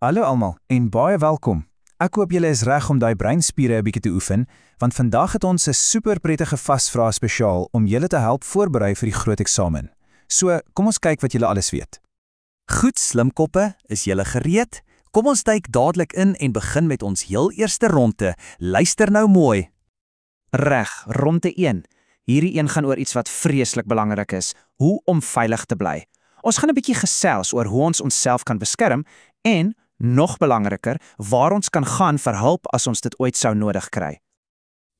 Hallo almal en baie welkom. Ek hoop julle is reg om daai breinspiere 'n bietjie te oefen, want vandag het ons 'n super prettige vasvraag spesiaal om julle te help voorberei vir die groot eksamen. So, kom ons kyk wat julle alles weet. Goed, slimkoppe, is julle gereed? Kom ons duik dadelik in en begin met ons heel eerste ronde. Luister nou mooi. Reg, ronde 1. Hierdie een gaan oor iets wat vreeslik belangrik is, hoe om veilig te bly. Ons gaan 'n bietjie gesels oor hoe ons onsself kan beskerm en, nog belangriker, waar ons kan gaan vir hulp as ons dit ooit sou nodig kry.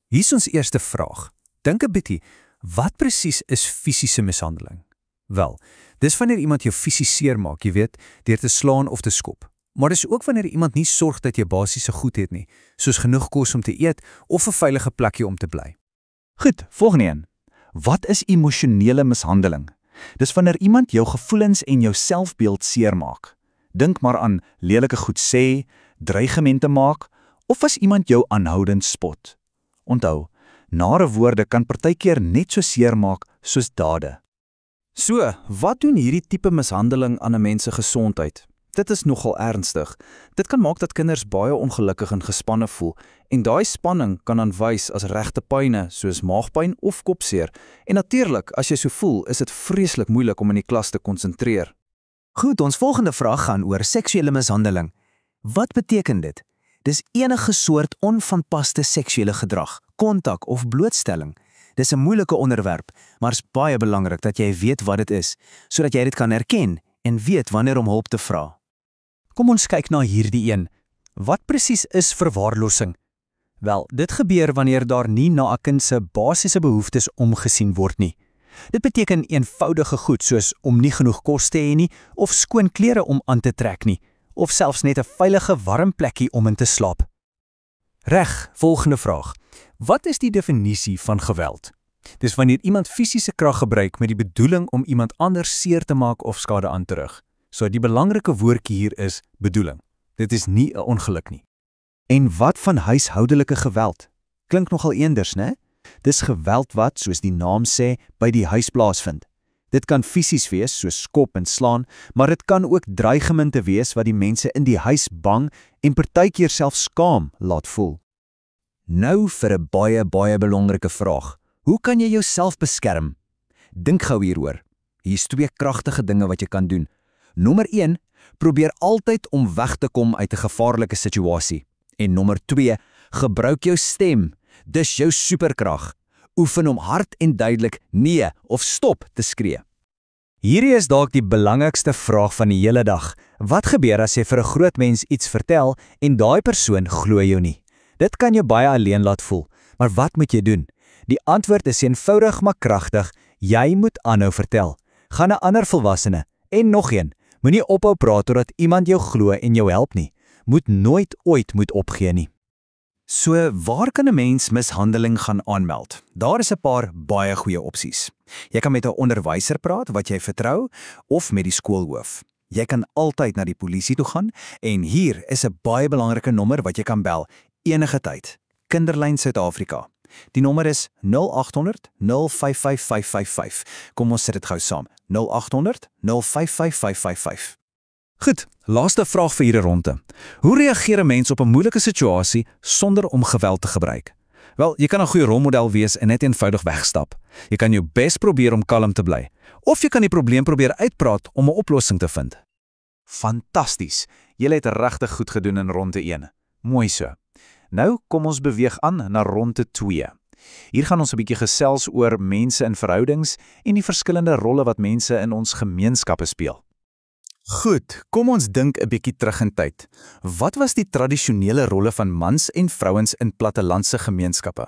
Hier is ons eerste vraag. Dink 'n bietjie, wat presies is fisiese mishandeling? Wel, dis wanneer iemand jou fisies seermaak, jy weet, deur te slaan of te skop. Maar dis ook wanneer iemand nie sorg dat jy basiese goed het nie, soos genoeg kos om te eet of 'n veilige plekjie om te bly. Goed, volgende een. Wat is emosionele mishandeling? Dis wanneer iemand jou gevoelens en jou selfbeeld seermaak. Dink maar aan lelike goed sê, dreigemente maak, of as iemand jou aanhoudend spot. Onthou, nare woorde kan partykeer net so seermaak soos dade. So, wat doen hierdie tipe mishandeling aan 'n mens se gesondheid? Dit is nogal ernstig. Dit kan maak dat kinders baie ongelukkig en gespanne voel, en daai spanning kan dan wys as regte pyne soos maagpyn of kopseer. En natuurlik, as jy so voel, is dit vreeslik moeilik om in die klas te konsentreer. Goed, ons volgende vraag gaan oor seksuele mishandeling. Wat beteken dit? Dis enige soort onvanpaste seksuele gedrag, kontak of blootstelling. Dis 'n moeilike onderwerp, maar is baie belangrik dat jy weet wat dit is, sodat jy dit kan herken en weet wanneer om hulp te vra. Kom ons kyk na hierdie een. Wat presies is verwaarlosing? Wel, dit gebeur wanneer daar nie na 'n kind se basiese behoeftes omgesien word nie. Dit beteken eenvoudige goed soos om nie genoeg kos te hê nie, of skoon klere om aan te trek nie, of selfs net 'n veilige warm plekkie om in te slaap. Reg, volgende vraag. Wat is die definisie van geweld? Dis wanneer iemand fisiese krag gebruik met die bedoeling om iemand anders seer te maak of skade aan te rig. So die belangrike woordjie hier is bedoeling. Dit is nie 'n ongeluk nie. En wat van huishoudelike geweld? Klink nogal eenders, né? Dis geweld wat, soos die naam sê, by die huis plaasvind. Dit kan fisies wees, soos skop en slaan, maar dit kan ook dreigemente wees wat die mense in die huis bang en partykeer selfs skaam laat voel. Nou vir 'n baie belangrike vraag. Hoe kan jy jouself beskerm? Dink gou hieroor. Hier's 2 kragtige dinge wat jy kan doen. Nommer 1, probeer altyd om weg te kom uit 'n gevaarlike situasie. En nommer 2, gebruik jou stem. Dis jou superkrag. Oefen om hard en duidelik nee of stop te skree. Hierdie is dalk die belangrikste vraag van die hele dag. Wat gebeur as jy vir 'n groot mens iets vertel en daai persoon glo jou nie? Dit kan jou baie alleen laat voel, maar wat moet jy doen? Die antwoord is eenvoudig maar kragtig. Jy moet aanhou vertel. Gaan na 'n ander volwassene en nog een. Moenie ophou praat totdat iemand jou glo en jou help nie. Moet nooit ooit opgee nie. So, waar kan 'n mens mishandeling gaan aanmeld? Daar is 'n paar baie goeie opsies. Jy kan met 'n onderwyser praat wat jy vertrou of met die skoolhoof. Jy kan altyd na die polisie toe gaan en hier is 'n baie belangrike nommer wat jy kan bel enige tyd. Kinderlyn Suid-Afrika. Die nommer is 0800 055 555. Kom ons sit dit gou saam. 0800 055 555. Goed, laaste vraag vir hierdie ronde. Hoe reageer 'n mens op 'n moeilike situasie sonder om geweld te gebruik? Wel, jy kan 'n goeie rolmodel wees en net eenvoudig wegstap. Jy kan jou bes probeer om kalm te bly. Of jy kan die probleem probeer uitpraat om 'n oplossing te vind. Fantasties. Julle het regtig goed gedoen in ronde 1. Mooi so. Nou kom ons beweeg aan na ronde 2. Hier gaan ons 'n bietjie gesels oor mense in verhoudings en die verskillende rolle wat mense in ons gemeenskappe speel. Goed, kom ons dink 'n bietjie terug in tyd. Wat was die tradisionele rolle van mans en vrouens in plattelandse gemeenskappe?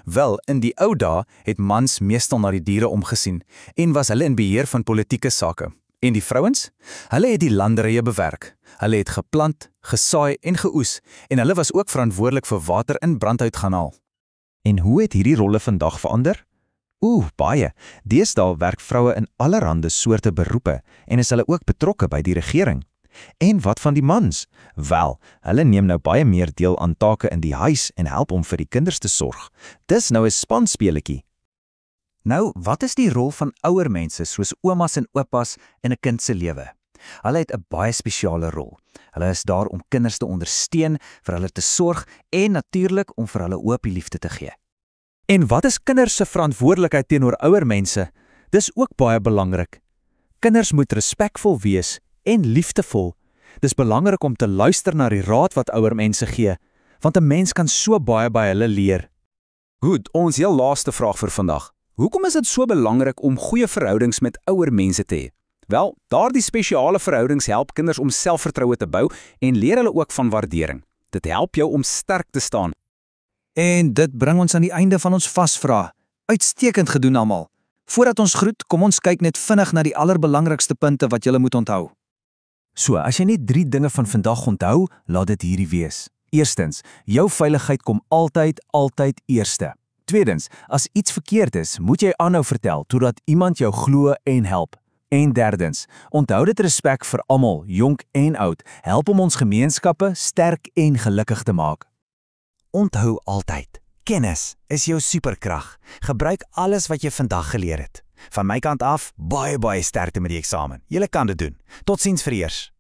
Wel, in die ou dae het mans meestal na die diere omgesien en was hulle in beheer van politieke sake. En die vrouens? Hulle het die landerye bewerk. Hulle het geplant, gesaai en geoes en hulle was ook verantwoordelik vir water in brandhout gaan haal. En hoe het hierdie rolle vandag verander? Baie. Deesdae werk vroue in allerhande soorte beroepe en is hulle ook betrokke by die regering. En wat van die mans? Wel, hulle neem nou baie meer deel aan take in die huis en help om vir die kinders te sorg. Dis nou 'n spanspeletjie. Nou, wat is die rol van ouer mense soos oumas en oupas in 'n kind se lewe? Hulle het 'n baie spesiale rol. Hulle is daar om kinders te ondersteun, vir hulle te sorg en natuurlik om vir hulle oop die liefde te gee. En wat is kinders se verantwoordelikheid teenoor ouer mense? Dis ook baie belangrik. Kinders moet respekvol wees en liefdevol. Dis belangrik om te luister na die raad wat ouer mense gee, want 'n mens kan so baie by hulle leer. Goed, ons heel laaste vraag vir vandag. Hoekom is dit so belangrik om goeie verhoudings met ouer mense te hê? Wel, daardie spesiale verhoudings help kinders om selfvertroue te bou en leer hulle ook van waardering. Dit help jou om sterk te staan. En dit bring ons aan die einde van ons vasvraag. Uitstekend gedoen almal. Voordat ons groet, kom ons kyk net vinnig na die allerbelangrikste punte wat jy moet onthou. So, as jy net 3 dinge van vandag onthou, laat dit hierdie wees. Eerstens, jou veiligheid kom altyd eerste. Tweedens, as iets verkeerd is, moet jy aanhou vertel totdat iemand jou glo en help. En derdens, onthou dit respek vir almal, jonk en oud, help om ons gemeenskappe sterk en gelukkig te maak. Onthou altyd, kennis is jou superkrag. Gebruik alles wat jy vandag geleer het. Van my kant af, baie sterkte met die eksamen. Julle kan dit doen. Totsiens vir eers.